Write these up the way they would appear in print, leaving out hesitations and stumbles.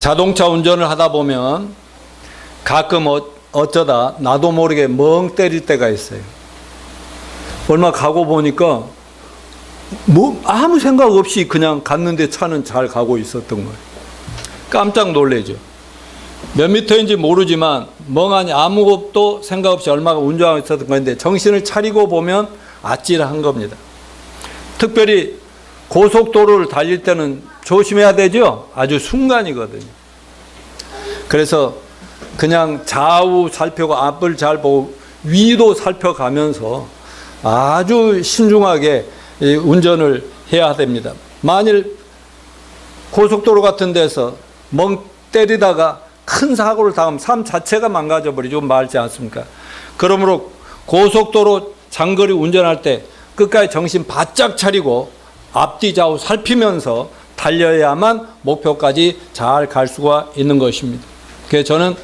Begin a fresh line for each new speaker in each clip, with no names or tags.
자동차 운전을 하다 보면 가끔 어쩌다 나도 모르게 멍 때릴 때가 있어요. 얼마 가고 보니까 뭐 아무 생각 없이 그냥 갔는데 차는 잘 가고 있었던 거예요. 깜짝 놀래죠. 몇 미터인지 모르지만 멍하니 아무것도 생각 없이 얼마가 운전하고 있었던 건데 정신을 차리고 보면 아찔한 겁니다. 특별히 고속도로를 달릴 때는 조심해야 되죠. 아주 순간이거든요. 그래서 그냥 좌우 살펴고 앞을 잘 보고 위도 살펴가면서 아주 신중하게 운전을 해야 됩니다. 만일 고속도로 같은 데서 멍 때리다가 큰 사고를 당하면 삶 자체가 망가져버리죠. 말지 않습니까? 그러므로 고속도로 장거리 운전할 때 끝까지 정신 바짝 차리고 앞뒤 좌우 살피면서 달려야만 목표까지 잘 갈 수가 있는 것입니다. 그래서 저는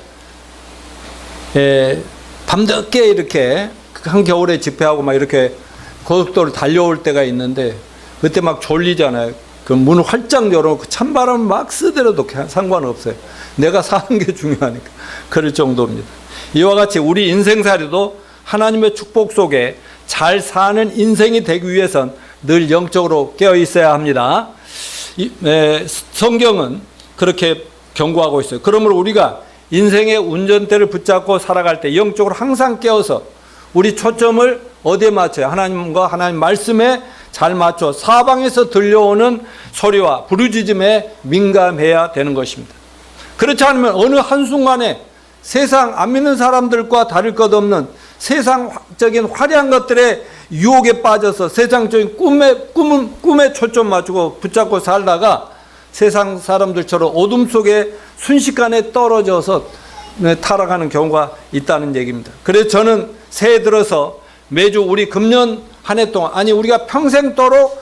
밤늦게 이렇게 한겨울에 집회하고 막 이렇게 고속도로를 달려올 때가 있는데 그때 막 졸리잖아요. 그 문을 활짝 열어놓고 찬바람 막 쓰더라도 상관없어요. 내가 사는 게 중요하니까. 그럴 정도입니다. 이와 같이 우리 인생살이도 하나님의 축복 속에 잘 사는 인생이 되기 위해선 늘 영적으로 깨어 있어야 합니다. 성경은 그렇게 경고하고 있어요. 그러므로 우리가 인생의 운전대를 붙잡고 살아갈 때 영적으로 항상 깨어서 우리 초점을 어디에 맞춰요? 하나님과 하나님 말씀에 잘 맞춰 사방에서 들려오는 소리와 부르짖음에 민감해야 되는 것입니다. 그렇지 않으면 어느 한순간에 세상 안 믿는 사람들과 다를 것 없는 세상적인 화려한 것들의 유혹에 빠져서 세상적인 꿈에 초점 맞추고 붙잡고 살다가 세상 사람들처럼 어둠 속에 순식간에 떨어져서 타락하는 경우가 있다는 얘기입니다. 그래서 저는 새해 들어서 매주 우리 금년 한 해 동안 아니 우리가 평생도록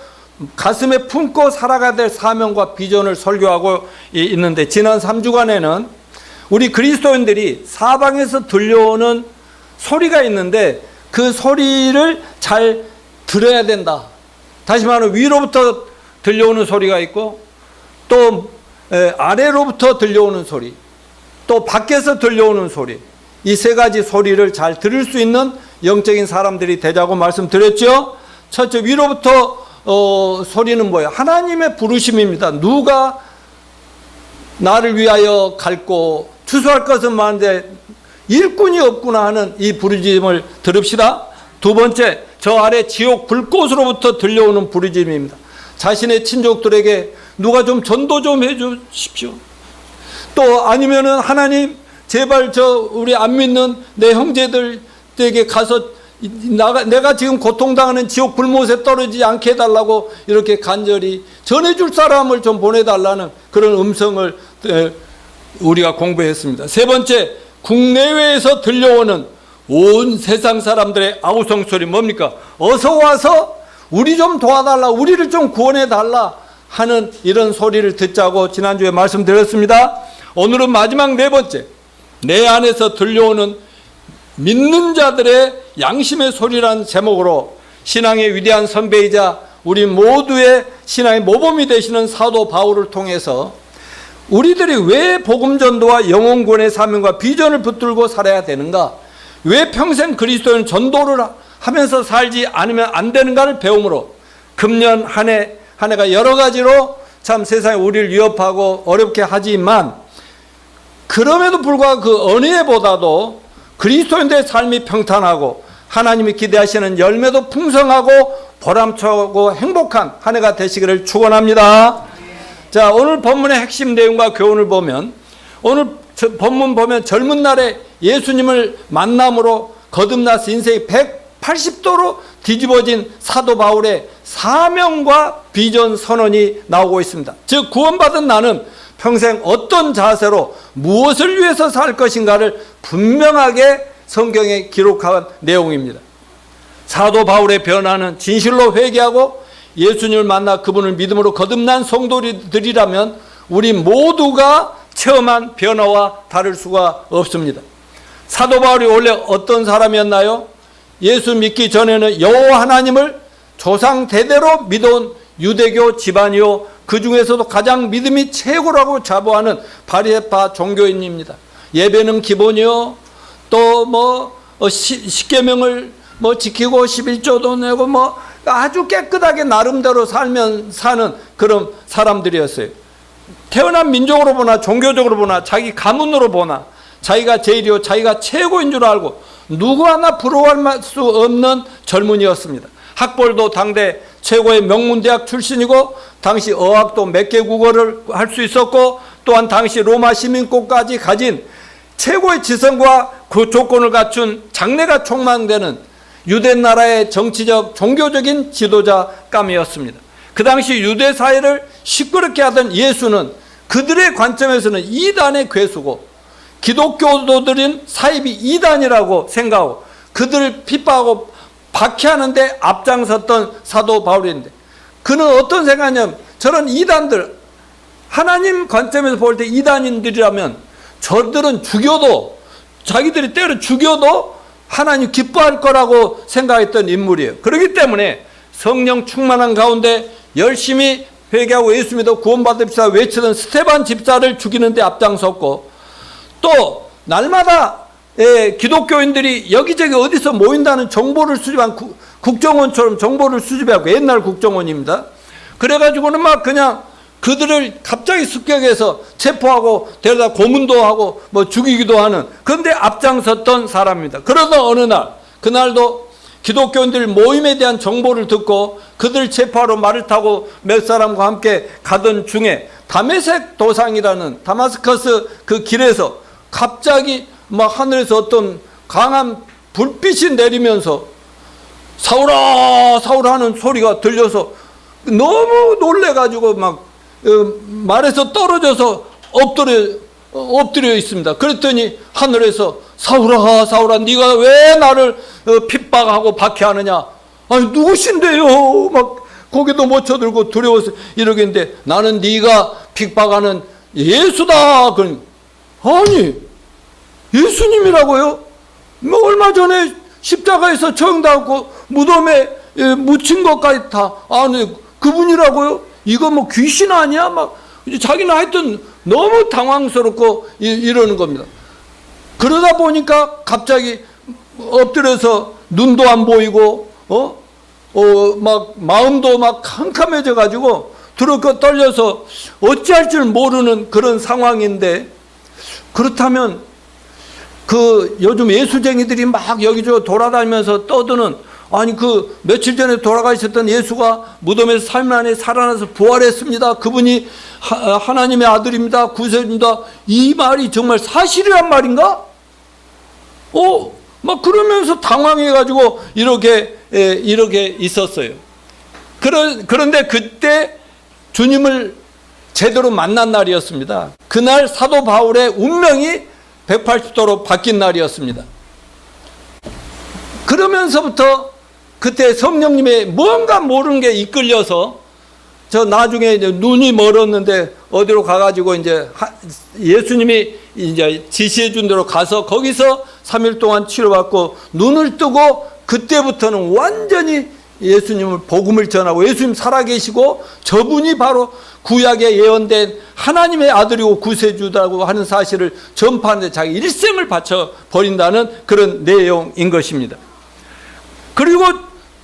가슴에 품고 살아가야 될 사명과 비전을 설교하고 있는데 지난 3주간에는 우리 그리스도인들이 사방에서 들려오는 소리가 있는데 그 소리를 잘 들어야 된다. 다시 말하면 위로부터 들려오는 소리가 있고 또 아래로부터 들려오는 소리 또 밖에서 들려오는 소리 이 세 가지 소리를 잘 들을 수 있는 영적인 사람들이 되자고 말씀드렸죠. 첫째 위로부터 소리는 뭐예요? 하나님의 부르심입니다. 누가 나를 위하여 갈고 추수할 것은 많은데 일꾼이 없구나 하는 이 부르짖음을 들읍시다. 두 번째 저 아래 지옥 불꽃으로부터 들려오는 부르짖음입니다. 자신의 친족들에게 누가 좀 전도 좀 해주십시오. 또 아니면은 하나님 제발 우리 안 믿는 내 형제들에게 가서 내가 지금 고통당하는 지옥 불못에 떨어지지 않게 해달라고 이렇게 간절히 전해줄 사람을 좀 보내달라는 그런 음성을 우리가 공부했습니다. 세 번째 국내외에서 들려오는 온 세상 사람들의 아우성 소리 뭡니까? 어서 와서 우리 좀 도와달라 우리를 좀 구원해달라 하는 이런 소리를 듣자고 지난주에 말씀드렸습니다. 오늘은 마지막 네 번째 내 안에서 들려오는 믿는 자들의 양심의 소리라는 제목으로 신앙의 위대한 선배이자 우리 모두의 신앙의 모범이 되시는 사도 바울을 통해서 우리들이 왜 복음전도와 영혼구원의 사명과 비전을 붙들고 살아야 되는가, 왜 평생 그리스도인 전도를 하면서 살지 않으면 안 되는가를 배움으로 금년 한 해가 여러 가지로 참 세상에 우리를 위협하고 어렵게 하지만 그럼에도 불구하고 그 어느 해보다도 그리스도인들의 삶이 평탄하고 하나님이 기대하시는 열매도 풍성하고 보람차고 행복한 한 해가 되시기를 축원합니다. 자, 오늘 본문의 핵심 내용과 교훈을 보면 오늘 본문 보면 젊은 날에 예수님을 만남으로 거듭나서 인생이 180도로 뒤집어진 사도 바울의 사명과 비전 선언이 나오고 있습니다. 즉 구원받은 나는 평생 어떤 자세로 무엇을 위해서 살 것인가를 분명하게 성경에 기록한 내용입니다. 사도 바울의 변화는 진실로 회개하고 예수님을 만나 그분을 믿음으로 거듭난 성도들이라면 우리 모두가 체험한 변화와 다를 수가 없습니다. 사도 바울이 원래 어떤 사람이었나요? 예수 믿기 전에는 여호와 하나님을 조상 대대로 믿어온 유대교 집안이요 그 중에서도 가장 믿음이 최고라고 자부하는 바리새파 종교인입니다. 예배는 기본이요, 또 십계명을 지키고 11조도 내고 아주 깨끗하게 나름대로 사는 그런 사람들이었어요. 태어난 민족으로 보나 종교적으로 보나 자기 가문으로 보나 자기가 제일이요 자기가 최고인 줄 알고 누구 하나 부러워할 수 없는 젊은이였습니다. 학벌도 당대 최고의 명문대학 출신이고 당시 어학도 몇 개 국어를 할 수 있었고 또한 당시 로마 시민권까지 가진 최고의 지성과 그 조건을 갖춘 장래가 촉망되는 유대 나라의 정치적 종교적인 지도자감이었습니다. 그 당시 유대 사회를 시끄럽게 하던 예수는 그들의 관점에서는 이단의 괴수고 기독교도들은 사입이 이단이라고 생각하고 그들을 핍박하고 박해하는 데 앞장섰던 사도 바울인데 그는 어떤 생각이냐면 저런 이단들, 하나님 관점에서 볼 때 이단인들이라면 저들은 죽여도, 자기들이 때려 죽여도 하나님 기뻐할 거라고 생각했던 인물이에요. 그렇기 때문에 성령 충만한 가운데 열심히 회개하고 예수 믿어 구원받읍시다 외치던 스데반 집사를 죽이는 데 앞장섰고 또 날마다 기독교인들이 여기저기 어디서 모인다는 정보를 수집한 국정원처럼 정보를 수집하고 옛날 국정원입니다. 그래가지고는 막 그냥 그들을 갑자기 습격해서 체포하고 데려다 고문도 하고 죽이기도 하는 그런데 앞장섰던 사람입니다. 그러던 어느 날 그날도 기독교인들 모임에 대한 정보를 듣고 그들 체포하러 말을 타고 몇 사람과 함께 가던 중에 다메섹 도상이라는 다마스커스 그 길에서 갑자기 막 하늘에서 어떤 강한 불빛이 내리면서 사울아 사울아 하는 소리가 들려서 너무 놀래가지고 막 말에서 떨어져서 엎드려 있습니다. 그랬더니 하늘에서 사울아 사울아 네가 왜 나를 핍박하고 박해하느냐, 아니 누구신데요? 막 고개도 못 쳐들고 두려워서 이러겠는데 나는 네가 핍박하는 예수다. 그러니 아니 예수님이라고요? 얼마 전에 십자가에서 처형당하고 무덤에 묻힌 것까지 다 아니 그분이라고요? 이거 귀신 아니야? 막 자기는 하여튼 너무 당황스럽고 이러는 겁니다. 그러다 보니까 갑자기 엎드려서 눈도 안 보이고 막 마음도 막 캄캄해져 가지고 떨려서 어찌할 줄 모르는 그런 상황인데 그렇다면 그 요즘 예수쟁이들이 막 여기저기 돌아다니면서 떠드는 아니 그 며칠 전에 돌아가셨던 예수가 무덤에서 3일 만에 살아나서 부활했습니다. 그분이 하나님의 아들입니다. 구세주입니다. 이 말이 정말 사실이란 말인가? 막 그러면서 당황해가지고 이렇게 있었어요. 그런데 그때 주님을 제대로 만난 날이었습니다. 그날 사도 바울의 운명이 180도로 바뀐 날이었습니다. 그러면서부터 그때 성령님의 뭔가 모르는 게 이끌려서 저 나중에 이제 눈이 멀었는데 어디로 가가지고 이제 예수님이 이제 지시해 준 대로 가서 거기서 3일 동안 치료받고 눈을 뜨고 그때부터는 완전히 예수님을 복음을 전하고 예수님 살아계시고 저분이 바로 구약에 예언된 하나님의 아들이고 구세주다고 하는 사실을 전파하는데 자기 일생을 바쳐버린다는 그런 내용인 것입니다. 그리고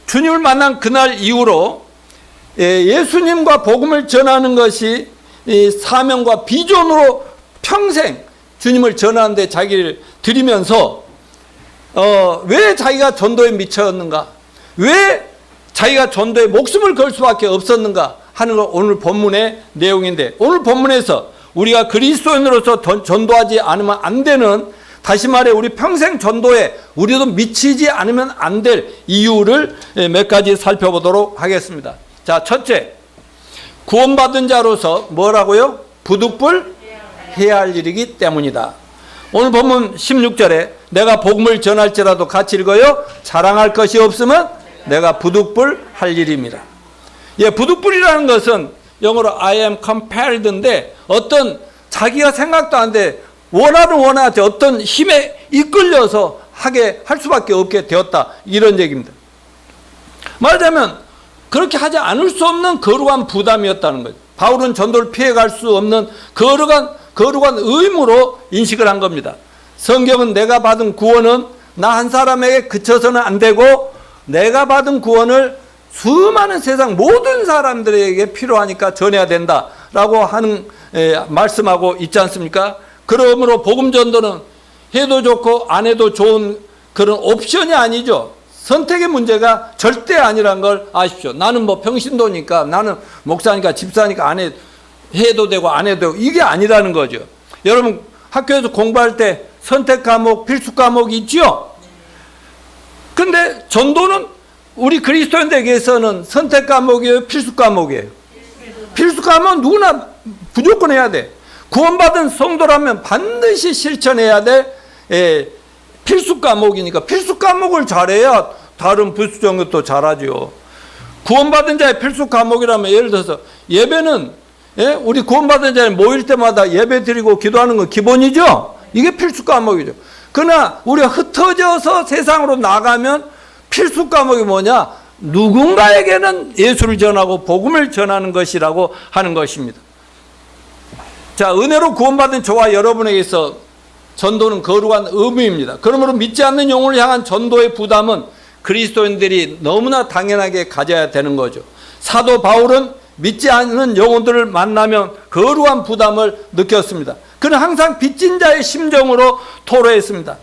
주님을 만난 그날 이후로 예수님과 복음을 전하는 것이 사명과 비전으로 평생 주님을 전하는데 자기를 드리면서 왜 자기가 전도에 미쳤는가, 왜 자기가 전도에 목숨을 걸 수밖에 없었는가 하는 것 오늘 본문의 내용인데 오늘 본문에서 우리가 그리스도인으로서 전도하지 않으면 안 되는, 다시 말해 우리 평생 전도에 우리도 미치지 않으면 안 될 이유를 몇 가지 살펴보도록 하겠습니다. 자, 첫째, 구원받은 자로서 뭐라고요? 부득불 해야 할 일이기 때문이다. 오늘 본문 16절에 내가 복음을 전할지라도 같이 읽어요. 자랑할 것이 없으면 내가 부득불 할 일입니다. 예, 부득불이라는 것은 영어로 I am compelled인데 어떤 자기가 생각도 안 돼 원하지 어떤 힘에 이끌려서 하게 할 수밖에 없게 되었다, 이런 얘기입니다. 말하자면 그렇게 하지 않을 수 없는 거룩한 부담이었다는 거죠. 바울은 전도를 피해갈 수 없는 거룩한 의무로 인식을 한 겁니다. 성경은 내가 받은 구원은 나 한 사람에게 그쳐서는 안 되고 내가 받은 구원을 수많은 세상 모든 사람들에게 필요하니까 전해야 된다라고 하는 말씀하고 있지 않습니까? 그러므로 복음 전도는 해도 좋고 안 해도 좋은 그런 옵션이 아니죠. 선택의 문제가 절대 아니란 걸 아십시오. 나는 뭐 평신도니까, 나는 목사니까, 집사니까 안 해도 되고 안 해도 되고, 이게 아니라는 거죠. 여러분 학교에서 공부할 때 선택 과목, 필수 과목이 있죠. 근데 전도는 우리 그리스도인들에게서는 선택 과목이에요, 필수 과목이에요? 필수 과목은 누구나 무조건 해야 돼. 구원받은 성도라면 반드시 실천해야 될 필수 과목이니까 필수 과목을 잘해야 다른 부수적인 것도 잘하죠. 구원받은 자의 필수 과목이라면 예를 들어서 예배는 우리 구원받은 자는 모일 때마다 예배 드리고 기도하는 건 기본이죠. 이게 필수 과목이죠. 그러나 우리가 흩어져서 세상으로 나가면 필수 과목이 뭐냐? 누군가에게는 예수를 전하고 복음을 전하는 것이라고 하는 것입니다. 자, 은혜로 구원받은 저와 여러분에게서 전도는 거룩한 의무입니다. 그러므로 믿지 않는 영혼을 향한 전도의 부담은 그리스도인들이 너무나 당연하게 가져야 되는 거죠. 사도 바울은 믿지 않는 영혼들을 만나면 거룩한 부담을 느꼈습니다. 그는 항상 빚진 자의 심정으로 토로했습니다.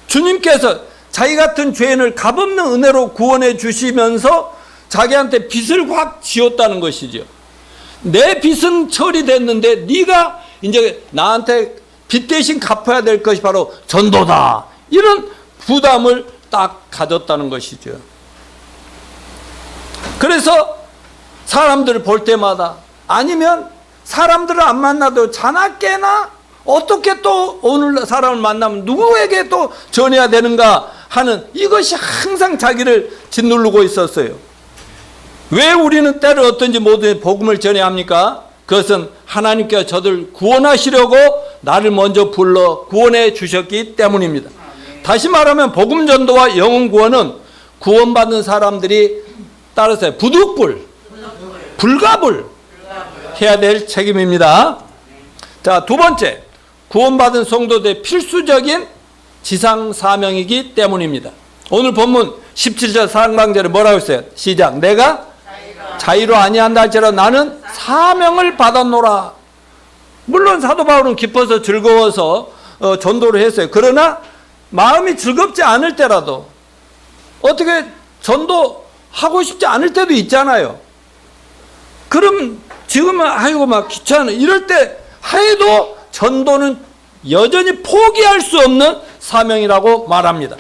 주님께서 자기 같은 죄인을 값없는 은혜로 구원해 주시면서 자기한테 빚을 확 지었다는 것이죠. 내 빚은 처리됐는데 네가 이제 나한테 빚 대신 갚아야 될 것이 바로 전도다. 이런 부담을 딱 가졌다는 것이죠. 그래서 사람들을 볼 때마다 아니면 사람들을 안 만나도 자나깨나 어떻게 또 오늘 사람을 만나면 누구에게 또 전해야 되는가 하는 이것이 항상 자기를 짓누르고 있었어요. 왜 우리는 때를 어떤지 모든 복음을 전해야 합니까? 그것은 하나님께서 저들 구원하시려고 나를 먼저 불러 구원해 주셨기 때문입니다. 다시 말하면 복음 전도와 영혼 구원은 구원받는 사람들이 따라서 불가불 해야 될 책임입니다. 자, 두 번째, 구원받은 성도들의 필수적인 지상 사명이기 때문입니다. 오늘 본문 17절 상반절에 뭐라고 했어요? 시작. 내가 자유로 아니한다 할지라도 나는 사명을 받았노라. 물론 사도 바울은 기뻐서 즐거워서 전도를 했어요. 그러나 마음이 즐겁지 않을 때라도 어떻게 전도하고 싶지 않을 때도 있잖아요. 그럼 지금은 아이고 막 귀찮아 이럴 때 해도 전도는 여전히 포기할 수 없는 사명이라고 말합니다.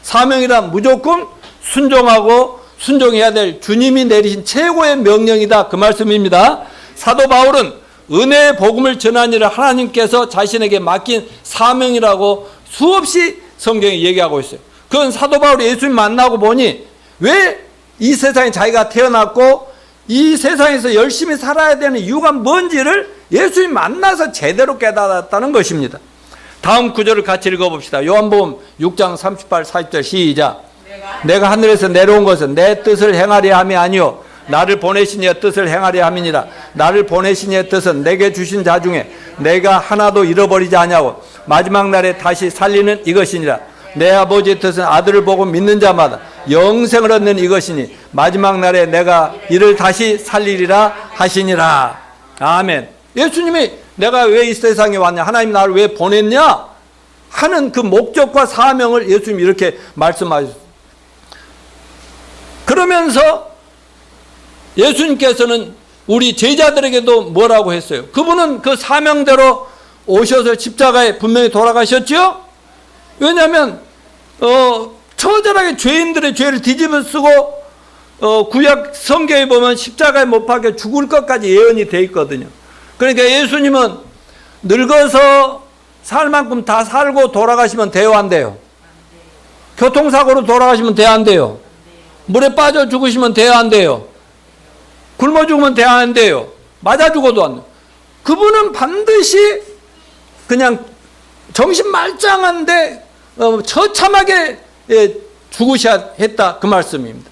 사명이란 무조건 순종해야 될 주님이 내리신 최고의 명령이다, 그 말씀입니다. 사도 바울은 은혜의 복음을 전하는 일을 하나님께서 자신에게 맡긴 사명이라고 수없이 성경에 얘기하고 있어요. 그건 사도 바울이 예수님 만나고 보니 왜 이 세상에 자기가 태어났고 이 세상에서 열심히 살아야 되는 이유가 뭔지를 예수님 만나서 제대로 깨달았다는 것입니다. 다음 구절을 같이 읽어봅시다. 요한복음 6장 38, 40절 시작. 내가 하늘에서 내려온 것은 내 뜻을 행하려 함이 아니요 나를 보내신 이의 뜻을 행하려 함이니라. 나를 보내신 이의 뜻은 내게 주신 자 중에 내가 하나도 잃어버리지 아니하고 마지막 날에 다시 살리는 이것이니라. 내 아버지의 뜻은 아들을 보고 믿는 자마다 영생을 얻는 이것이니 마지막 날에 내가 이를 다시 살리리라 하시니라. 아멘. 예수님이 내가 왜 이 세상에 왔냐, 하나님 나를 왜 보냈냐 하는 그 목적과 사명을 예수님이 이렇게 말씀하셨어요. 그러면서 예수님께서는 우리 제자들에게도 뭐라고 했어요? 그분은 그 사명대로 오셔서 십자가에 분명히 돌아가셨죠? 왜냐하면 처절하게 죄인들의 죄를 뒤집어 쓰고 구약 성경에 보면 십자가에 못 박혀 죽을 것까지 예언이 되어 있거든요. 그러니까 예수님은 늙어서 살 만큼 다 살고 돌아가시면 돼요, 안 돼요? 교통사고로 돌아가시면 돼요, 안 돼요? 물에 빠져 죽으시면 돼요, 안 돼요? 굶어 죽으면 돼요, 안 돼요? 맞아 죽어도 안 돼요. 그분은 반드시 그냥 정신 말짱한데 처참하게 죽으셔야 했다, 그 말씀입니다.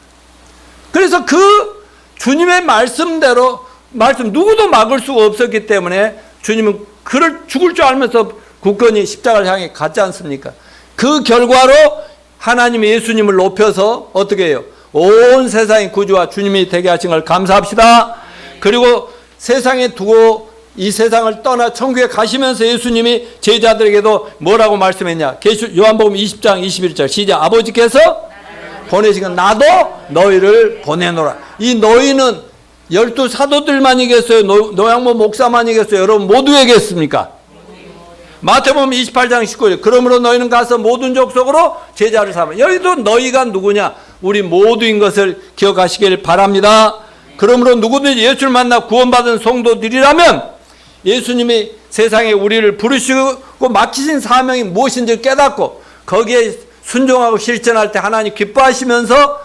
그래서 그 주님의 말씀대로 누구도 막을 수가 없었기 때문에 주님은 그를 죽을 줄 알면서 굳건히 십자가를 향해 갔지 않습니까? 그 결과로 하나님이 예수님을 높여서 어떻게 해요? 온 세상의 구주와 주님이 되게 하신 걸 감사합시다. 그리고 세상에 두고 이 세상을 떠나 천국에 가시면서 예수님이 제자들에게도 뭐라고 말씀했냐? 요한복음 20장 21절 시작. 아버지께서 보내시건 나도 너희를 보내노라. 이 너희는 12 사도들만이겠어요? 노양모 목사만이겠어요? 여러분 모두에겠습니까? 마태복음 28장 19절 그러므로 너희는 가서 모든 족속으로 제자를 삼아. 여기도 너희가 누구냐? 우리 모두인 것을 기억하시길 바랍니다. 그러므로 누구든지 예수를 만나 구원받은 성도들이라면 예수님이 세상에 우리를 부르시고 맡기신 사명이 무엇인지 깨닫고 거기에 순종하고 실천할 때 하나님 기뻐하시면서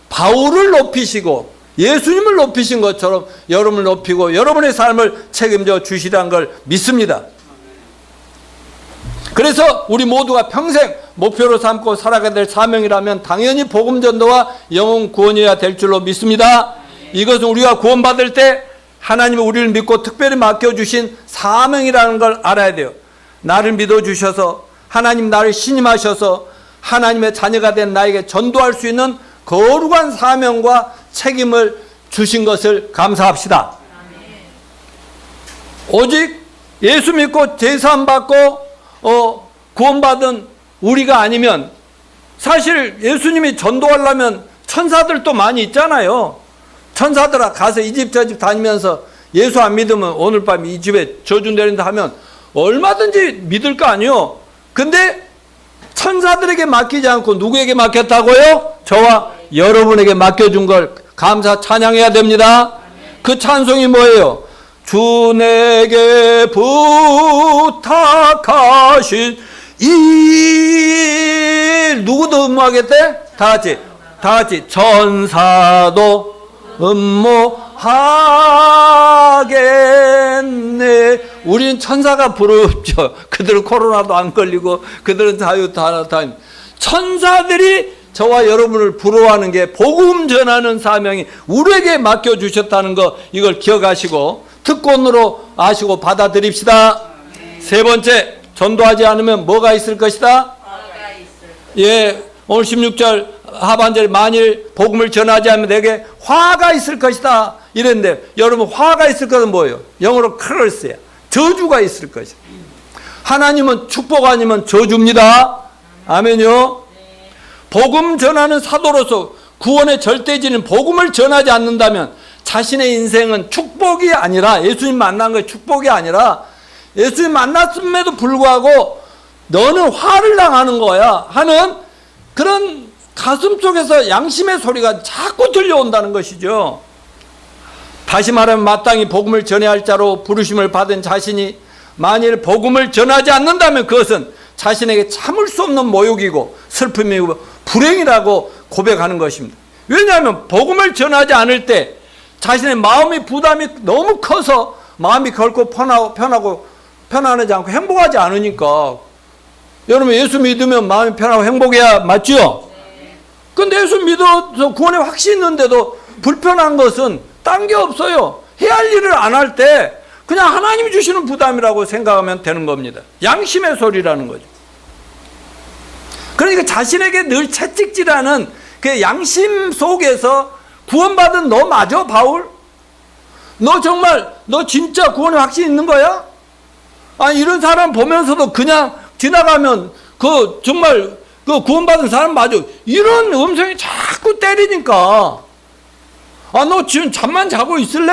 바울을 높이시고 예수님을 높이신 것처럼 여러분을 높이고 여러분의 삶을 책임져 주시라는 걸 믿습니다. 그래서 우리 모두가 평생 목표로 삼고 살아가야 될 사명이라면 당연히 복음 전도와 영혼 구원이어야 될 줄로 믿습니다. 이것은 우리가 구원받을 때 하나님이 우리를 믿고 특별히 맡겨주신 사명이라는 걸 알아야 돼요. 나를 믿어주셔서 하나님 나를 신임하셔서 하나님의 자녀가 된 나에게 전도할 수 있는 거룩한 사명과 책임을 주신 것을 감사합시다. 오직 예수 믿고 제사함 받고 구원받은 우리가 아니면 사실 예수님이 전도하려면 천사들도 많이 있잖아요. 천사들아 가서 이 집 저 집 다니면서 예수 안 믿으면 오늘 밤 이 집에 저주 내린다 하면 얼마든지 믿을 거 아니요. 근데 천사들에게 맡기지 않고 누구에게 맡겼다고요? 저와 여러분에게 맡겨준 걸 감사 찬양해야 됩니다. 그 찬송이 뭐예요? 주 내게 부탁하신 일 누구도 음모하겠대? 다 같이 천사도 음모하겠네. 우리는 천사가 부럽죠. 그들은 코로나도 안 걸리고 그들은 자유 다 천사들이 저와 여러분을 부러워하는 게 복음 전하는 사명이 우리에게 맡겨주셨다는 거 이걸 기억하시고 특권으로 아시고 받아들입시다. 세 번째, 전도하지 않으면 뭐가 있을 것이다? 예, 오늘 16절 하반절 만일 복음을 전하지 않으면 내게 화가 있을 것이다 이랬는데 여러분 화가 있을 것은 뭐예요? 영어로 curse야. 저주가 있을 것이다. 하나님은 축복 아니면 저주입니다. 아멘요. 복음 전하는 사도로서 구원의 절대지는 복음을 전하지 않는다면 자신의 인생은 축복이 아니라 예수님 만난 것이 축복이 아니라 예수님 만났음에도 불구하고 너는 화를 당하는 거야 하는 그런 가슴 속에서 양심의 소리가 자꾸 들려온다는 것이죠. 다시 말하면 마땅히 복음을 전해야 할 자로 부르심을 받은 자신이 만일 복음을 전하지 않는다면 그것은 자신에게 참을 수 없는 모욕이고 슬픔이고 불행이라고 고백하는 것입니다. 왜냐하면 복음을 전하지 않을 때 자신의 마음의 부담이 너무 커서 마음이 결코 편안하지 않고 행복하지 않으니까. 여러분 예수 믿으면 마음이 편하고 행복해야 맞죠? 근데 예수 믿어서 구원에 확신이 있는데도 불편한 것은 딴 게 없어요. 해야 할 일을 안 할 때 그냥 하나님이 주시는 부담이라고 생각하면 되는 겁니다. 양심의 소리라는 거죠. 그러니까 자신에게 늘 채찍질하는 그 양심 속에서 구원받은 너 맞아, 바울? 너 정말 너 진짜 구원에 확신 있는 거야? 아니 이런 사람 보면서도 그냥 지나가면 그 정말 그 구원받은 사람 맞아. 이런 음성이 자꾸 때리니까 아 너 지금 잠만 자고 있을래?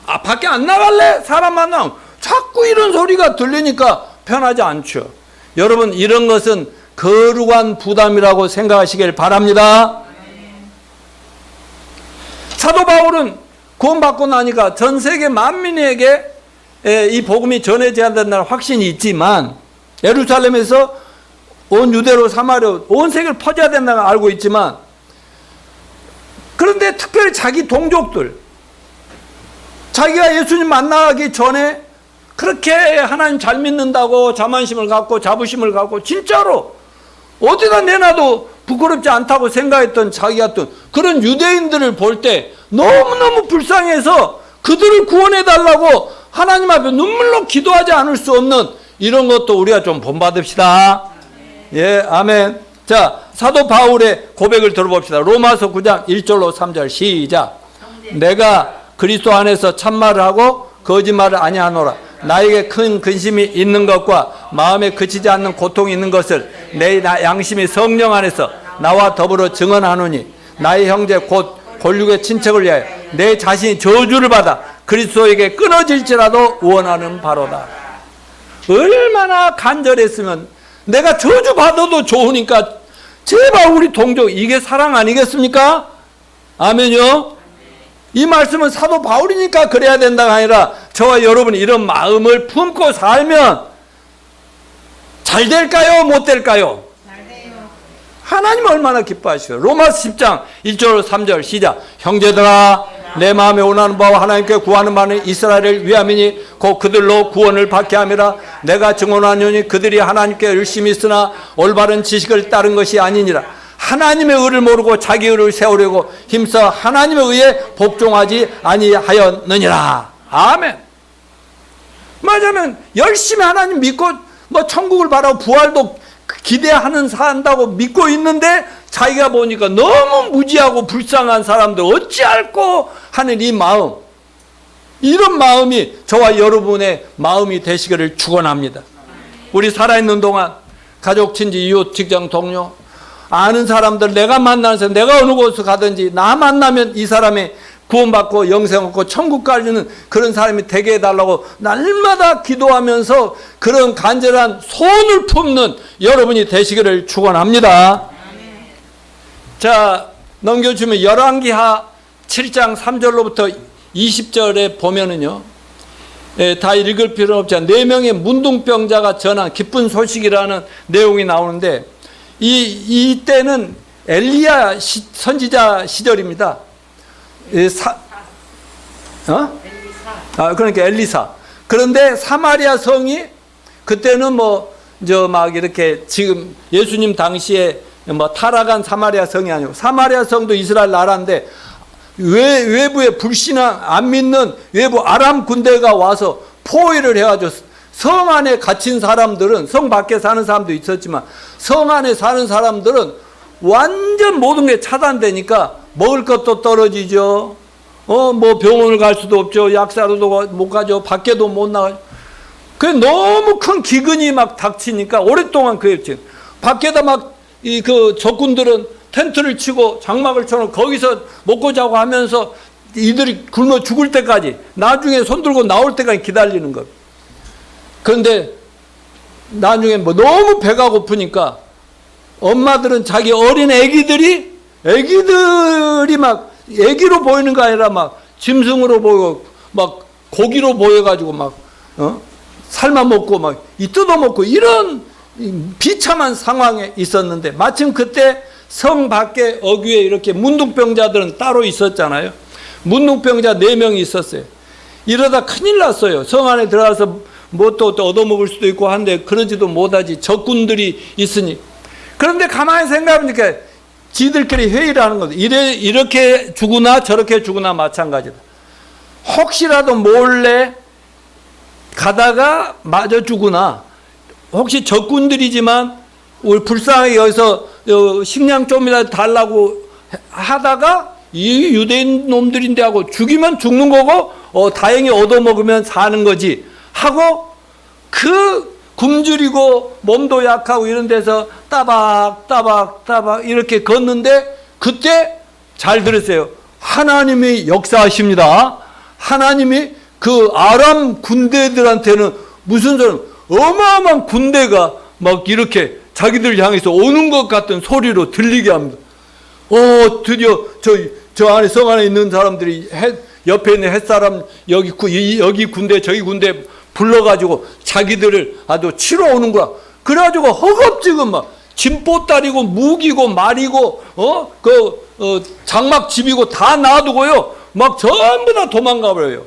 아 밖에 안 나갈래? 사람 만나면 자꾸 이런 소리가 들리니까 편하지 않죠. 여러분 이런 것은 거룩한 부담이라고 생각하시길 바랍니다. 사도 바울은 구원받고 나니까 전 세계 만민에게 이 복음이 전해져야 된다는 확신이 있지만 예루살렘에서 온 유대로 사마리아 온 세계를 퍼져야 된다는 걸 알고 있지만 그런데 특별히 자기 동족들 자기가 예수님 만나기 전에 그렇게 하나님 잘 믿는다고 자만심을 갖고 자부심을 갖고 진짜로 어디다 내놔도 부끄럽지 않다고 생각했던 자기 같은 그런 유대인들을 볼 때 너무너무 불쌍해서 그들을 구원해 달라고 하나님 앞에 눈물로 기도하지 않을 수 없는 이런 것도 우리가 좀 본받읍시다. 예, 아멘. 자, 사도 바울의 고백을 들어봅시다. 로마서 9장 1절로 3절 시작. 내가 그리스도 안에서 참말을 하고 거짓말을 아니하노라. 나에게 큰 근심이 있는 것과 마음에 그치지 않는 고통이 있는 것을 내 양심이 성령 안에서 나와 더불어 증언하노니 나의 형제 곧 골육의 친척을 위하여 내 자신이 저주를 받아 그리스도에게 끊어질지라도 원하는 바로다. 얼마나 간절했으면 내가 저주 받아도 좋으니까 제발 우리 동족, 이게 사랑 아니겠습니까? 아멘요. 이 말씀은 사도 바울이니까 그래야 된다가 아니라 저와 여러분이 이런 마음을 품고 살면 잘 될까요? 못 될까요? 잘 돼요. 하나님 얼마나 기뻐하시요. 로마서 10장 1절 3절 시작. 형제들아 내 마음에 원하는 바와 하나님께 구하는 바는 이스라엘을 위함이니 곧 그들로 구원을 받게 함이라. 내가 증언하노니 그들이 하나님께 열심히 있으나 올바른 지식을 따른 것이 아니니라. 하나님의 의를 모르고 자기 의를 세우려고 힘써 하나님의 의에 복종하지 아니하였느니라. 아멘. 맞으면 열심히 하나님 믿고 뭐 천국을 바라고 부활도 기대하는 산다고 믿고 있는데 자기가 보니까 너무 무지하고 불쌍한 사람들 어찌할꼬 하는 이 마음, 이런 마음이 저와 여러분의 마음이 되시기를 축원합니다. 우리 살아있는 동안 가족, 친지, 이웃, 직장 동료, 아는 사람들, 내가 만나는 사람, 내가 어느 곳을 가든지 나 만나면 이 사람이 구원받고 영생 얻고 천국 가는 그런 사람이 되게 해달라고 날마다 기도하면서 그런 간절한 소원을 품는 여러분이 되시기를 축원합니다. 자, 넘겨주면 열왕기하 7장 3절로부터 20절에 보면은요, 다 읽을 필요는 없지만 4명의 문둥병자가 전한 기쁜 소식이라는 내용이 나오는데 이때는 엘리야 선지자 시절입니다. 그러니까 엘리사. 그런데 사마리아 성이 그때는 막 이렇게 지금 예수님 당시에 타락한 사마리아 성이 아니고 사마리아 성도 이스라엘 나라인데 외부에 불신앙 안 믿는 외부 아람 군대가 와서 포위를 해가지고 성 안에 갇힌 사람들은, 성 밖에 사는 사람도 있었지만 성 안에 사는 사람들은 완전 모든 게 차단되니까 먹을 것도 떨어지죠. 병원을 갈 수도 없죠. 약사로도 못 가죠. 밖에도 못 나가죠. 그게 너무 큰 기근이 막 닥치니까 오랫동안 그랬지. 밖에다 그 적군들은 텐트를 치고 장막을 쳐놓고 거기서 먹고 자고 하면서 이들이 굶어 죽을 때까지, 나중에 손 들고 나올 때까지 기다리는 것. 그런데 나중에 너무 배가 고프니까 엄마들은 자기 어린 애기들이 막 애기로 보이는 거 아니라 막 짐승으로 보이고 막 고기로 보여가지고 삶아 먹고 막 뜯어 먹고 이런 비참한 상황에 있었는데 마침 그때 성 밖에 어귀에 이렇게 문둥병자들은 따로 있었잖아요. 문둥병자 4명이 있었어요. 이러다 큰일 났어요. 성 안에 들어가서 또 얻어먹을 수도 있고 한데 그러지도 못하지. 적군들이 있으니. 그런데 가만히 생각해보니까 지들끼리 회의를 하는 거죠. 이렇게 죽으나 저렇게 죽으나 마찬가지다. 혹시라도 몰래 가다가 맞아 죽으나, 혹시 적군들이지만 우리 불쌍하게 여기서 식량 좀이라도 달라고 하다가 이 유대인 놈들인데 하고 죽이면 죽는 거고 다행히 얻어먹으면 사는 거지 하고 그 굶주리고 몸도 약하고 이런 데서 따박 이렇게 걷는데 그때 잘 들으세요. 하나님이 역사하십니다. 하나님이 그 아람 군대들한테는 무슨 소리, 어마어마한 군대가 막 이렇게 자기들 향해서 오는 것 같은 소리로 들리게 합니다. 드디어 저 안에 성 안에 있는 사람들이 옆에 있는 햇사람 여기 군대 저기 군대 불러가지고 자기들을 아주 치러 오는 거야. 그래가지고 허겁지겁 막 짐보따리고 무기고 말이고 장막 집이고 다 놔두고요. 막 전부 다 도망가 버려요.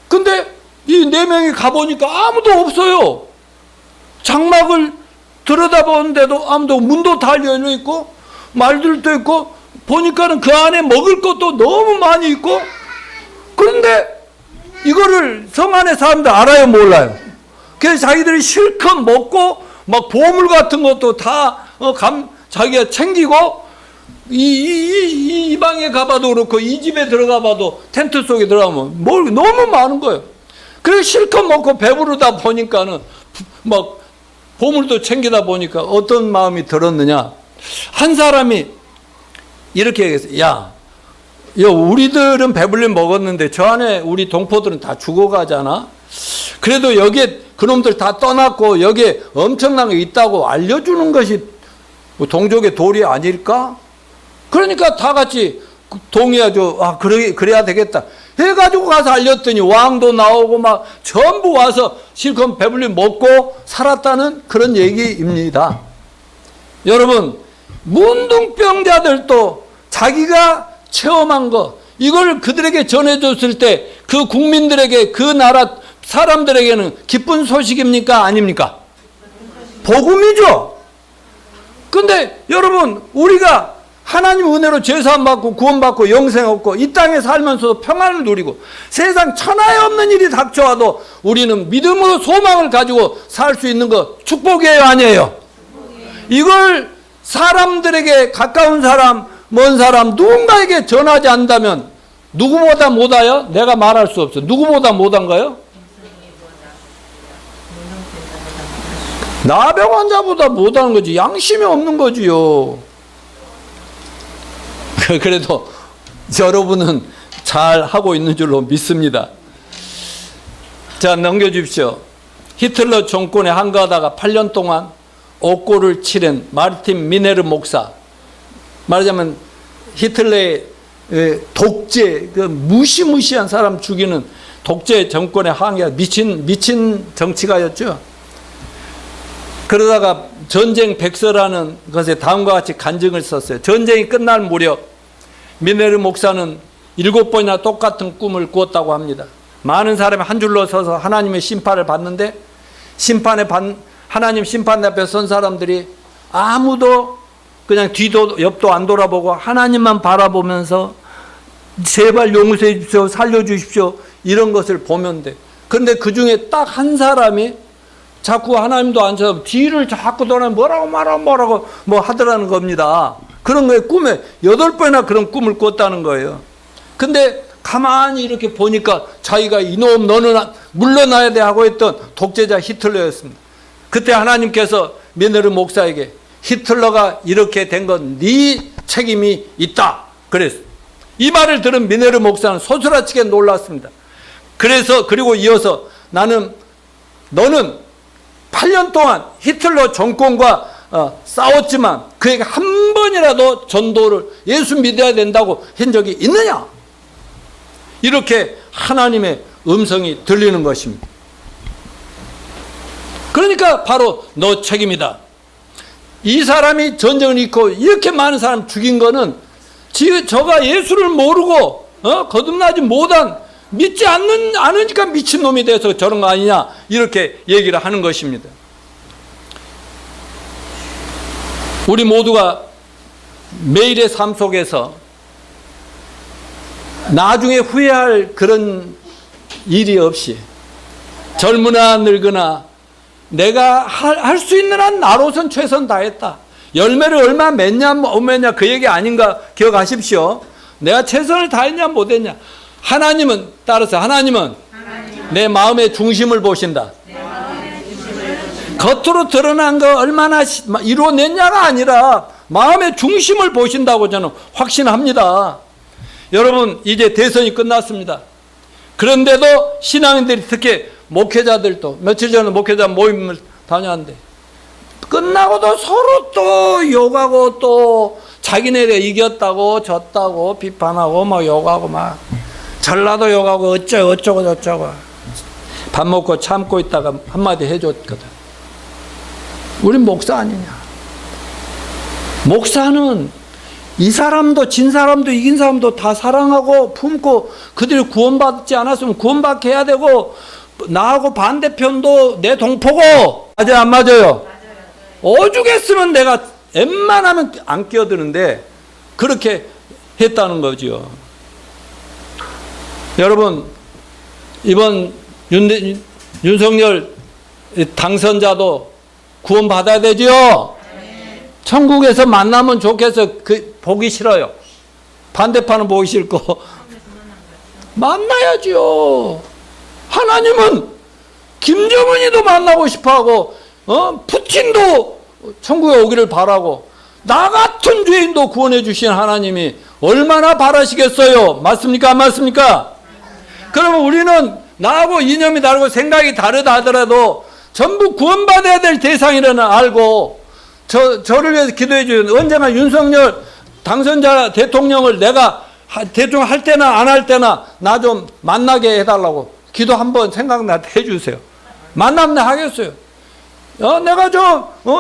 근데 이 4명이 가보니까 아무도 없어요. 장막을 들여다보는데도 아무도, 문도 다 열려 있고 말들도 있고 보니까는 그 안에 먹을 것도 너무 많이 있고, 그런데 이거를 성 안에 사람들 알아요, 몰라요? 그래서 자기들이 실컷 먹고 막 보물 같은 것도 다 자기가 챙기고, 이 방에 가봐도 그렇고 이 집에 들어가봐도 텐트 속에 들어가면 뭘 너무 많은 거예요. 그래서 실컷 먹고 배부르다 보니까는 막 보물도 챙기다 보니까 어떤 마음이 들었느냐, 한 사람이 이렇게 얘기했어요. 야, 우리들은 배불리 먹었는데 저 안에 우리 동포들은 다 죽어가잖아. 그래도 여기에 그놈들 다 떠났고 여기에 엄청난 게 있다고 알려주는 것이 동족의 도리 아닐까? 그러니까 다 같이 동의하죠. 그래야 되겠다 해가지고 가서 알렸더니 왕도 나오고 막 전부 와서 실컷 배불리 먹고 살았다는 그런 얘기입니다. 여러분, 문둥병자들도 자기가 체험한 거, 이걸 그들에게 전해줬을 때 그 국민들에게, 그 나라 사람들에게는 기쁜 소식입니까? 아닙니까? 복음이죠. 근데 여러분, 우리가 하나님 은혜로 죄사함 받고 구원받고 영생 얻고 이 땅에 살면서도 평안을 누리고 세상 천하에 없는 일이 닥쳐와도 우리는 믿음으로 소망을 가지고 살 수 있는 거 축복이에요, 아니에요? 이걸 사람들에게, 가까운 사람, 먼 사람 누군가에게 전하지 않는다면 누구보다 못하여? 내가 말할 수 없어. 누구보다 못한가요? 나병 환자보다 못하는 거지. 양심이 없는 거지요. 그래도 여러분은 잘 하고 있는 줄로 믿습니다. 자, 넘겨주십시오. 히틀러 정권에 항거하다가 8년 동안 옥고를 치른 마르틴 미네르 목사, 말하자면 히틀러의 독재, 그 무시무시한 사람 죽이는 독재 정권에 항의한 미친 정치가였죠. 그러다가 전쟁 백서라는 것에 다음과 같이 간증을 썼어요. 전쟁이 끝날 무렵 미네르 목사는 7번이나 똑같은 꿈을 꾸었다고 합니다. 많은 사람이 한 줄로 서서 하나님의 심판을 받는데, 하나님 심판 앞에 선 사람들이 아무도 그냥 뒤도 옆도 안 돌아보고 하나님만 바라보면서 제발 용서해 주십시오, 살려주십시오, 이런 것을 보면 돼. 그런데 그 중에 딱 한 사람이 자꾸 하나님도 안 쳐다보고 뒤를 자꾸 돌아 뭐라고 하더라는 겁니다. 그런 거에 꿈에 8번이나 그런 꿈을 꿨다는 거예요. 근데 가만히 이렇게 보니까 자기가 이놈 너는 물러나야 돼 하고 했던 독재자 히틀러였습니다. 그때 하나님께서 미네르 목사에게 히틀러가 이렇게 된 건 네 책임이 있다 그랬어요. 이 말을 들은 미네르 목사는 소스라치게 놀랐습니다. 그리고 이어서 너는 8년 동안 히틀러 정권과 싸웠지만 그에게 한 번이라도 전도를 예수 믿어야 된다고 한 적이 있느냐? 이렇게 하나님의 음성이 들리는 것입니다. 그러니까 바로 너 책임이다. 이 사람이 전쟁을 일으키고 이렇게 많은 사람 죽인 거는 저가 예수를 모르고 거듭나지 못한, 믿지 않으니까 미친놈이 돼서 저런 거 아니냐, 이렇게 얘기를 하는 것입니다. 우리 모두가 매일의 삶 속에서 나중에 후회할 그런 일이 없이 젊으나 늙으나 내가 할 수 있는 한 나로선 최선 다했다. 열매를 얼마 맺냐 못 맺냐 그 얘기 아닌가 기억하십시오. 내가 최선을 다했냐 못했냐. 하나님은 내 마음의 중심을 보신다. 겉으로 드러난 거 얼마나 이루어냈냐가 아니라 마음의 중심을 보신다고 저는 확신합니다. 여러분, 이제 대선이 끝났습니다. 그런데도 신앙인들이, 특히 목회자들도, 며칠 전에 목회자 모임을 다녀왔는데 끝나고도 서로 또 욕하고 또 자기네가 이겼다고 졌다고 비판하고 막 욕하고 막 전라도 욕하고 어쩌고 저쩌고. 밥 먹고 참고 있다가 한마디 해줬거든. 우린 목사 아니냐. 목사는 이 사람도 진 사람도 이긴 사람도 다 사랑하고 품고 그들이 구원받지 않았으면 구원받게 해야 되고, 나하고 반대편도 내 동포고. 맞아요, 안 맞아요? 오죽했으면 내가 웬만하면 안 끼어드는데 그렇게 했다는 거죠. 여러분, 이번 윤석열 당선자도 구원받아야 되죠? 천국에서 만나면 좋겠어. 보기 싫어요. 반대파는 보기 싫고. 만나야죠. 하나님은 김정은이도 만나고 싶어하고, 푸틴도 천국에 오기를 바라고, 나 같은 죄인도 구원해 주신 하나님이 얼마나 바라시겠어요? 맞습니까? 안 맞습니까? 그러면 우리는 나하고 이념이 다르고 생각이 다르다 하더라도 전부 구원받아야 될 대상이라는 알고 저를 위해서 기도해 주는, 언제나 윤석열 당선자 대통령을 내가 대통령 할 때나 안 할 때나 나 좀 만나게 해달라고 기도 한번 생각나게 해주세요. 만나면 하겠어요. 내가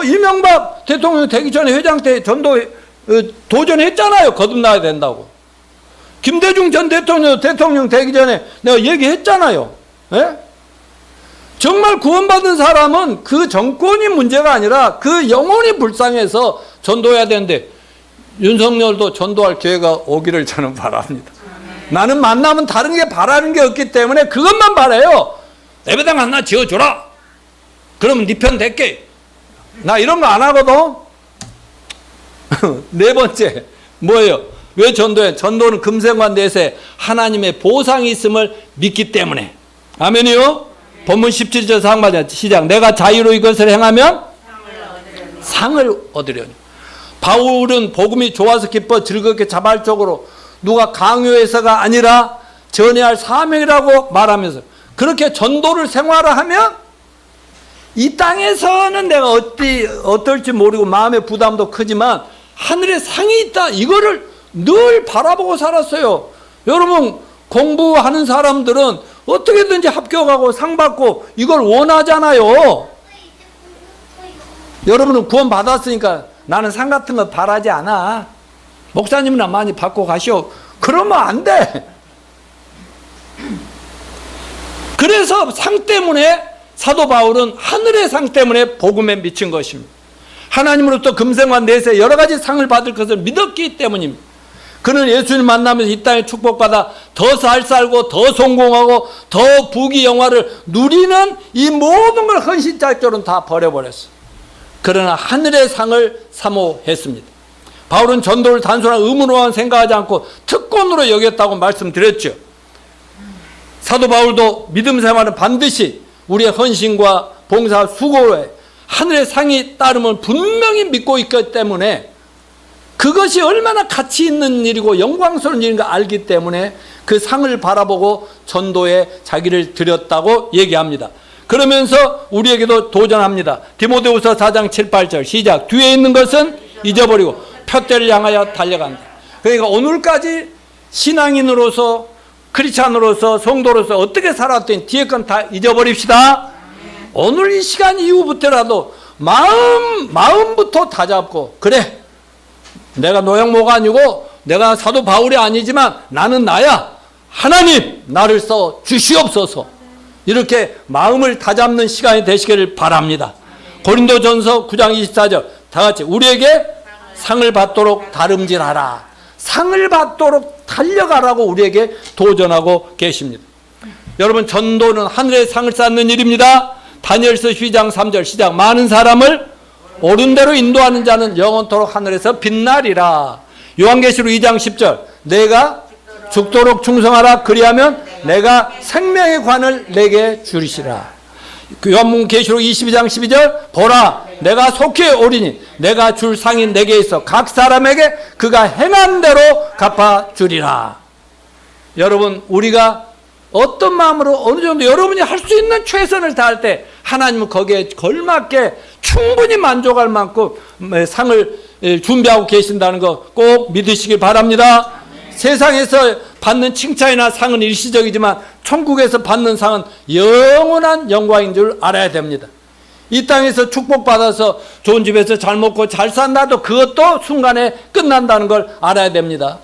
이명박 대통령 되기 전에 회장 때 전도 도전했잖아요. 거듭나야 된다고. 김대중 전 대통령 되기 전에 내가 얘기했잖아요. 예? 정말 구원받은 사람은 그 정권이 문제가 아니라 그 영혼이 불쌍해서 전도해야 되는데, 윤석열도 전도할 기회가 오기를 저는 바랍니다. 나는 만나면 다른 게 바라는 게 없기 때문에 그것만 바라요. 예배당 하나 지어줘라. 그러면 네 편 될게. 나 이런 거 안 하거든. 네 번째, 뭐예요? 왜 전도해? 전도는 금생관 내세 하나님의 보상이 있음을 믿기 때문에. 아멘이요? 본문 17절 상반절 시작. 내가 자유로 이것을 행하면 상을 얻으려니. 바울은 복음이 좋아서 기뻐 즐겁게 자발적으로 누가 강요해서가 아니라 전해야 할 사명이라고 말하면서 그렇게 전도를 생활화하면 이 땅에서는 내가 어떨지 모르고 마음의 부담도 크지만 하늘에 상이 있다. 이거를 늘 바라보고 살았어요. 여러분, 공부하는 사람들은 어떻게든지 합격하고 상 받고 이걸 원하잖아요. 여러분은 구원 받았으니까 나는 상 같은 거 바라지 않아. 목사님이나 많이 받고 가시오. 그러면 안 돼. 그래서 상 때문에 사도 바울은 하늘의 상 때문에 복음에 미친 것입니다. 하나님으로부터 금생관 내세 여러 가지 상을 받을 것을 믿었기 때문입니다. 그는 예수님 만나면서 이 땅에 축복받아 더 잘 살고 더 성공하고 더 부귀영화를 누리는 이 모든 걸 헌신짝처럼 다 버려버렸어요. 그러나 하늘의 상을 사모했습니다. 바울은 전도를 단순한 의무로만 생각하지 않고 특권으로 여겼다고 말씀드렸죠. 사도 바울도 믿음 생활은 반드시 우리의 헌신과 봉사 수고에 하늘의 상이 따르면 분명히 믿고 있기 때문에 그것이 얼마나 가치 있는 일이고 영광스러운 일인가 알기 때문에 그 상을 바라보고 전도에 자기를 드렸다고 얘기합니다. 그러면서 우리에게도 도전합니다. 디모데후서 4장 7, 8절 시작. 뒤에 있는 것은 잊어버리고 표대를 향하여 달려간다. 그러니까 오늘까지 신앙인으로서 크리스찬으로서 성도로서 어떻게 살았더니 뒤에 건 다 잊어버립시다. 오늘 이 시간 이후부터라도 마음부터 다잡고, 그래, 내가 노양모가 아니고 내가 사도 바울이 아니지만 나는 나야. 하나님 나를 써 주시옵소서. 이렇게 마음을 다잡는 시간이 되시기를 바랍니다. 고린도전서 9장 24절 다 같이 우리에게 상을 받도록 다름질하라. 상을 받도록 달려가라고 우리에게 도전하고 계십니다. 여러분, 전도는 하늘의 상을 쌓는 일입니다. 다니엘서 12장 3절 시작. 많은 사람을 옳은 대로 인도하는 자는 영원토록 하늘에서 빛나리라. 요한계시록 2장 10절 내가 죽도록 충성하라. 그리하면 내가 생명의 관을 내게 주리시라. 요한계시록 22장 12절 보라 내가 속히 오리니 내가 줄 상이 내게 있어 각 사람에게 그가 행한 대로 갚아주리라. 여러분, 우리가 어떤 마음으로 어느 정도 여러분이 할 수 있는 최선을 다할 때 하나님은 거기에 걸맞게 충분히 만족할 만큼 상을 준비하고 계신다는 거 꼭 믿으시길 바랍니다. 세상에서 받는 칭찬이나 상은 일시적이지만 천국에서 받는 상은 영원한 영광인 줄 알아야 됩니다. 이 땅에서 축복받아서 좋은 집에서 잘 먹고 잘 산다도 그것도 순간에 끝난다는 걸 알아야 됩니다.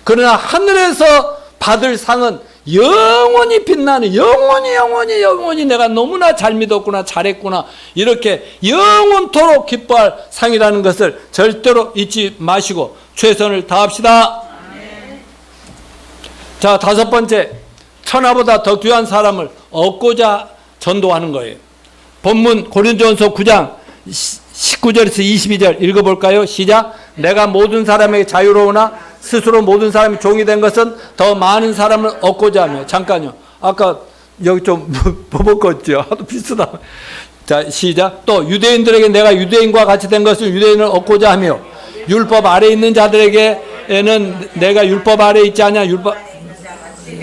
그러나 하늘에서 받을 상은 영원히 빛나는, 영원히 내가 너무나 잘 믿었구나, 잘했구나, 이렇게 영원토록 기뻐할 상이라는 것을 절대로 잊지 마시고 최선을 다합시다. 자, 다섯 번째, 천하보다 더 귀한 사람을 얻고자 전도하는 거예요. 본문 고린도전서 9장 19절에서 22절 읽어볼까요? 시작. 내가 모든 사람에게 자유로우나 스스로 모든 사람이 종이 된 것은 더 많은 사람을 얻고자 하며. 잠깐요. 아까 여기 좀 버벅었죠. 하도 비슷하다. 자, 시작. 또 유대인들에게 내가 유대인과 같이 된 것을 유대인을 얻고자 하며, 율법 아래 있는 자들에게는 내가 율법 아래 있지 않냐, 율법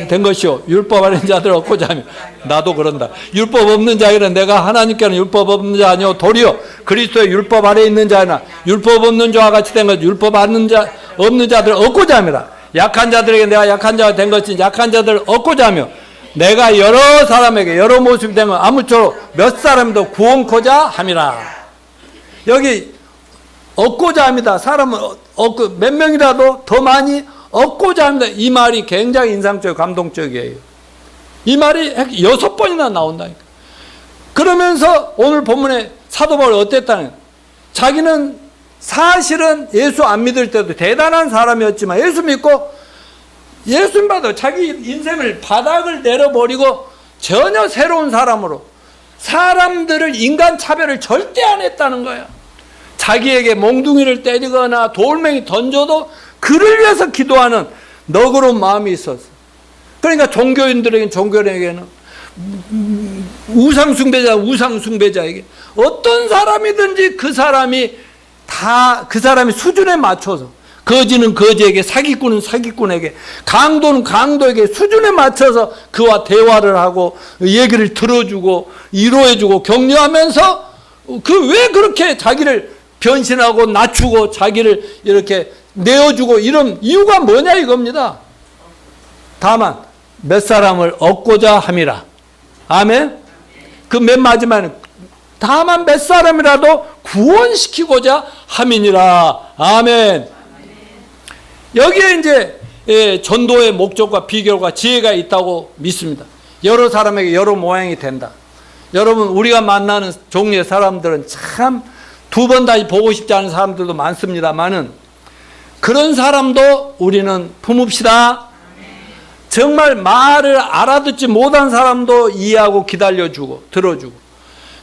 된 것이요, 율법 아래 있는 자들을 얻고자 하며. 나도 그런다. 율법 없는 자에게는 내가 하나님께는 율법 없는 자 아니요 도리어 그리스도의 율법 아래 있는 자나 율법 없는 자와 같이 된 것, 율법 없는 자들을 얻고자 함이라. 약한 자들에게 내가 약한 자가 된 것이 약한 자들을 얻고자 하며, 내가 여러 사람에게 여러 모습이 된 것 아무쪼록 몇 사람도 구원코자 함이라. 여기 얻고자 합니다. 사람은 얻고 몇 명이라도 더 많이 얻고자 합니다. 이 말이 굉장히 인상적이고 감동적이에요. 이 말이 6번이나 나온다니까. 그러면서 오늘 본문에 사도 바울이 어땠다는, 자기는 사실은 예수 안 믿을 때도 대단한 사람이었지만 예수 믿고 예수 믿어도 자기 인생을 바닥을 내려버리고 전혀 새로운 사람으로, 사람들을 인간 차별을 절대 안 했다는 거야. 자기에게 몽둥이를 때리거나 돌멩이 던져도 그를 위해서 기도하는 너그러운 마음이 있었어. 그러니까 종교인에게는 우상숭배자에게 어떤 사람이든지 그 사람이 다 그 사람의 수준에 맞춰서, 거지는 거지에게, 사기꾼은 사기꾼에게, 강도는 강도에게 수준에 맞춰서 그와 대화를 하고 얘기를 들어주고 위로해주고 격려하면서, 그 왜 그렇게 자기를 변신하고 낮추고 자기를 이렇게 내어주고 이런 이유가 뭐냐 이겁니다. 다만 몇 사람을 얻고자 함이라. 아멘. 그 맨 마지막에는 다만 몇 사람이라도 구원시키고자 함이니라. 아멘. 여기에 이제 전도의 목적과 비결과 지혜가 있다고 믿습니다. 여러 사람에게 여러 모양이 된다. 여러분, 우리가 만나는 종류의 사람들은 참 두 번 다시 보고 싶지 않은 사람들도 많습니다만은, 그런 사람도 우리는 품읍시다. 정말 말을 알아듣지 못한 사람도 이해하고 기다려주고 들어주고,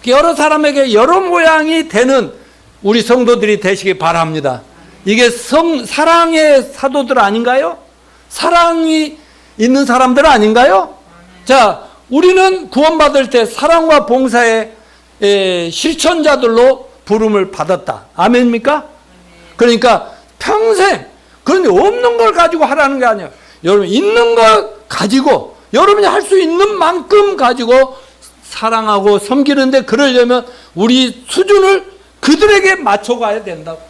여러 사람에게 여러 모양이 되는 우리 성도들이 되시기 바랍니다. 이게 사랑의 사도들 아닌가요? 사랑이 있는 사람들 아닌가요? 자, 우리는 구원받을 때 사랑과 봉사의 실천자들로 부름을 받았다. 아멘입니까? 그러니까 평생, 그런데 없는 걸 가지고 하라는 게 아니에요. 여러분, 있는 걸 가지고 여러분이 할 수 있는 만큼 가지고 사랑하고 섬기는데, 그러려면 우리 수준을 그들에게 맞춰가야 된다고.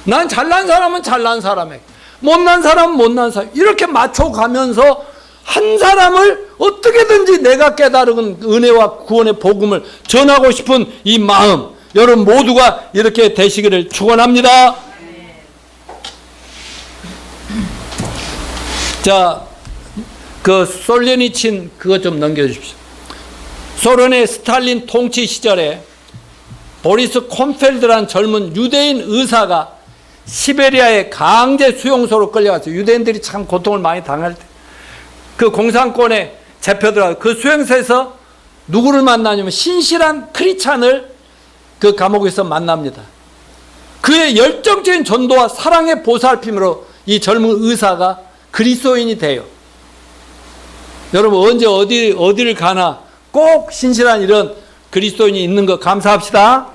난 잘난 사람은 잘난 사람에게, 못난 사람은 못난 사람, 이렇게 맞춰가면서 한 사람을 어떻게든지 내가 깨달은 은혜와 구원의 복음을 전하고 싶은 이 마음, 여러분 모두가 이렇게 되시기를 축원합니다. 자, 그 솔레니친 그거 좀 넘겨주십시오. 소련의 스탈린 통치 시절에 보리스 콤펠드라는 젊은 유대인 의사가 시베리아의 강제 수용소로 끌려갔어요. 유대인들이 참 고통을 많이 당할 때 그 공산권에 잡혀들어가서 그 수용소에서 누구를 만나냐면 신실한 크리찬을 그 감옥에서 만납니다. 그의 열정적인 전도와 사랑의 보살핌으로 이 젊은 의사가 그리스도인이 돼요. 여러분, 언제 어디를 가나 꼭 신실한 이런 그리스도인이 있는 거 감사합시다.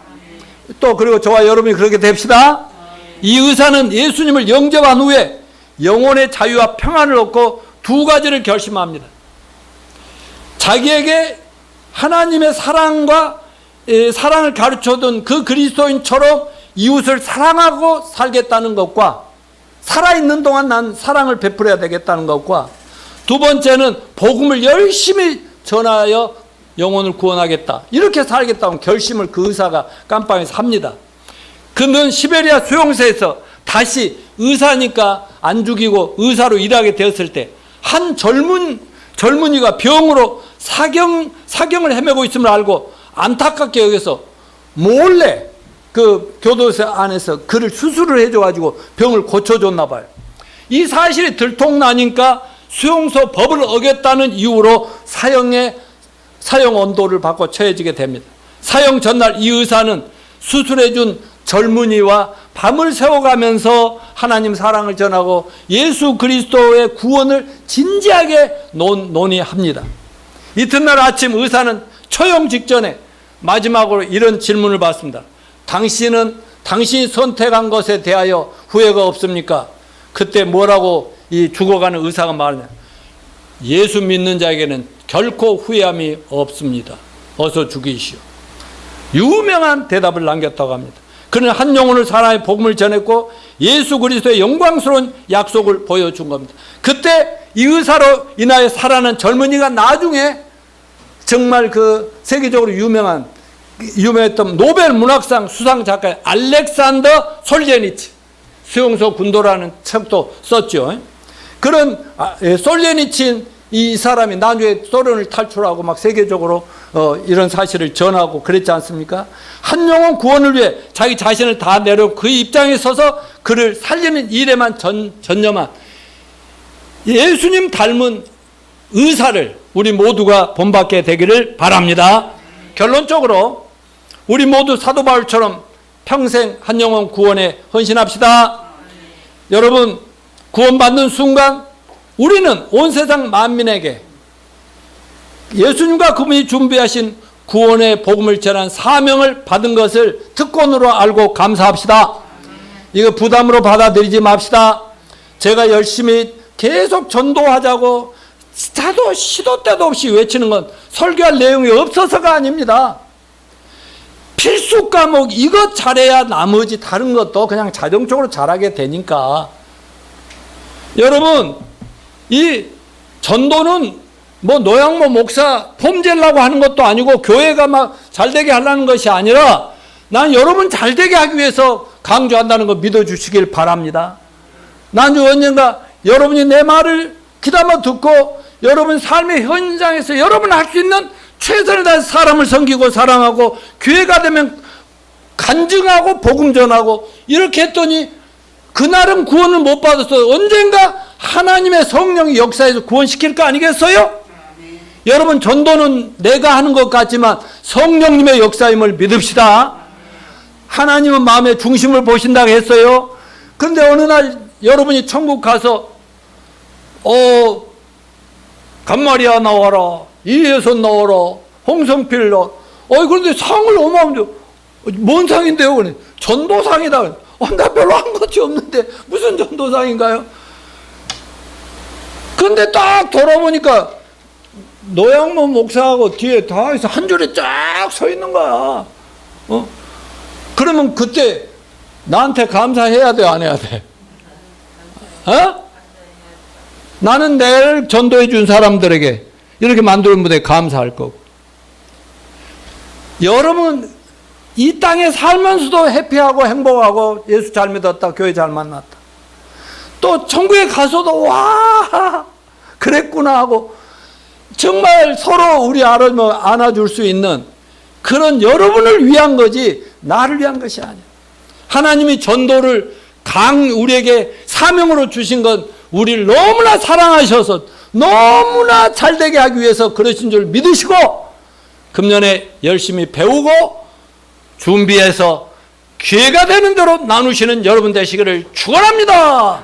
또 그리고 저와 여러분이 그렇게 됩시다. 이 의사는 예수님을 영접한 후에 영혼의 자유와 평안을 얻고 두 가지를 결심합니다. 자기에게 하나님의 사랑을 가르쳐준 그 그리스도인처럼 이웃을 사랑하고 살겠다는 것과, 살아있는 동안 난 사랑을 베풀어야 되겠다는 것과, 두 번째는 복음을 열심히 전하여 영혼을 구원하겠다, 이렇게 살겠다는 결심을 그 의사가 깜빵에서 합니다. 그는 시베리아 수용소에서 다시 의사니까 안 죽이고 의사로 일하게 되었을 때 한 젊은이가 병으로 사경을 헤매고 있음을 알고 안타깝게 여기서 몰래 그 교도소 안에서 그를 수술을 해줘가지고 병을 고쳐줬나 봐요. 이 사실이 들통나니까 수용소 법을 어겼다는 이유로 사형 언도를 받고 처해지게 됩니다. 사형 전날 이 의사는 수술해준 젊은이와 밤을 새워가면서 하나님 사랑을 전하고 예수 그리스도의 구원을 진지하게 논의합니다. 이튿날 아침 의사는 처형 직전에 마지막으로 이런 질문을 받습니다. 당신이 선택한 것에 대하여 후회가 없습니까? 그때 뭐라고 이 죽어가는 의사가 말하냐? 예수 믿는 자에게는 결코 후회함이 없습니다. 어서 죽이시오. 유명한 대답을 남겼다고 합니다. 그는 한 영혼을 사랑의 복음을 전했고 예수 그리스도의 영광스러운 약속을 보여준 겁니다. 그때 이 의사로 인하여 살아난 젊은이가 나중에 정말 그 세계적으로 유명했던 노벨 문학상 수상 작가 알렉산더 솔제니츠, 수용소 군도라는 책도 썼죠. 그런 솔제니츠 이 사람이 나중에 소련을 탈출하고 막 세계적으로 이런 사실을 전하고 그랬지 않습니까? 한 영혼 구원을 위해 자기 자신을 다 내려 그 입장에 서서 그를 살리는 일에만 전념한 예수님 닮은 의사를 우리 모두가 본받게 되기를 바랍니다. 결론적으로 우리 모두 사도 바울처럼 평생 한 영혼 구원에 헌신합시다. 여러분, 구원받는 순간 우리는 온 세상 만민에게 예수님과 그분이 준비하신 구원의 복음을 전한 사명을 받은 것을 특권으로 알고 감사합시다. 이거 부담으로 받아들이지 맙시다. 제가 열심히 계속 전도하자고 시도 때도 없이 외치는 건 설교할 내용이 없어서가 아닙니다. 필수 과목 이것 잘해야 나머지 다른 것도 그냥 자동적으로 잘하게 되니까. 여러분, 이 전도는 뭐 노양모 목사 폼질라고 하는 것도 아니고 교회가 막 잘되게 하려는 것이 아니라 난 여러분 잘되게 하기 위해서 강조한다는 거 믿어주시길 바랍니다. 난 언젠가 여러분이 내 말을 귀담아 듣고 여러분 삶의 현장에서 여러분 할 수 있는 최선을 다해서 사람을 섬기고 사랑하고 기회가 되면 간증하고 복음 전하고 이렇게 했더니 그날은 구원을 못 받았어. 언젠가 하나님의 성령이 역사해서 구원시킬 거 아니겠어요? 여러분, 전도는 내가 하는 것 같지만 성령님의 역사임을 믿읍시다. 하나님은 마음의 중심을 보신다고 했어요. 그런데 어느 날 여러분이 천국 가서 간마리아 나와라, 이예선 나와라, 홍성필 나와라. 그런데 상을 어마어마한데 뭔 상인데요? 그래. 전도상이다. 나 별로 한 것이 없는데 무슨 전도상인가요? 근데 딱 돌아보니까 노양모 목사하고 뒤에 다 해서 한 줄에 쫙 서 있는 거야. 그러면 그때 나한테 감사해야 돼, 안 해야 돼? 나는 내일 전도해 준 사람들에게 이렇게 만드는 분에 감사할 거고. 여러분, 이 땅에 살면서도 해피하고 행복하고 예수 잘 믿었다, 교회 잘 만났다. 또 천국에 가서도 와 그랬구나 하고 정말 서로 우리 안아줄 수 있는 그런 여러분을 위한 거지 나를 위한 것이 아니야. 하나님이 전도를 우리에게 사명으로 주신 건 우리를 너무나 사랑하셔서 너무나 잘되게 하기 위해서 그러신 줄 믿으시고 금년에 열심히 배우고 준비해서 기회가 되는 대로 나누시는 여러분 되시기를 축원합니다.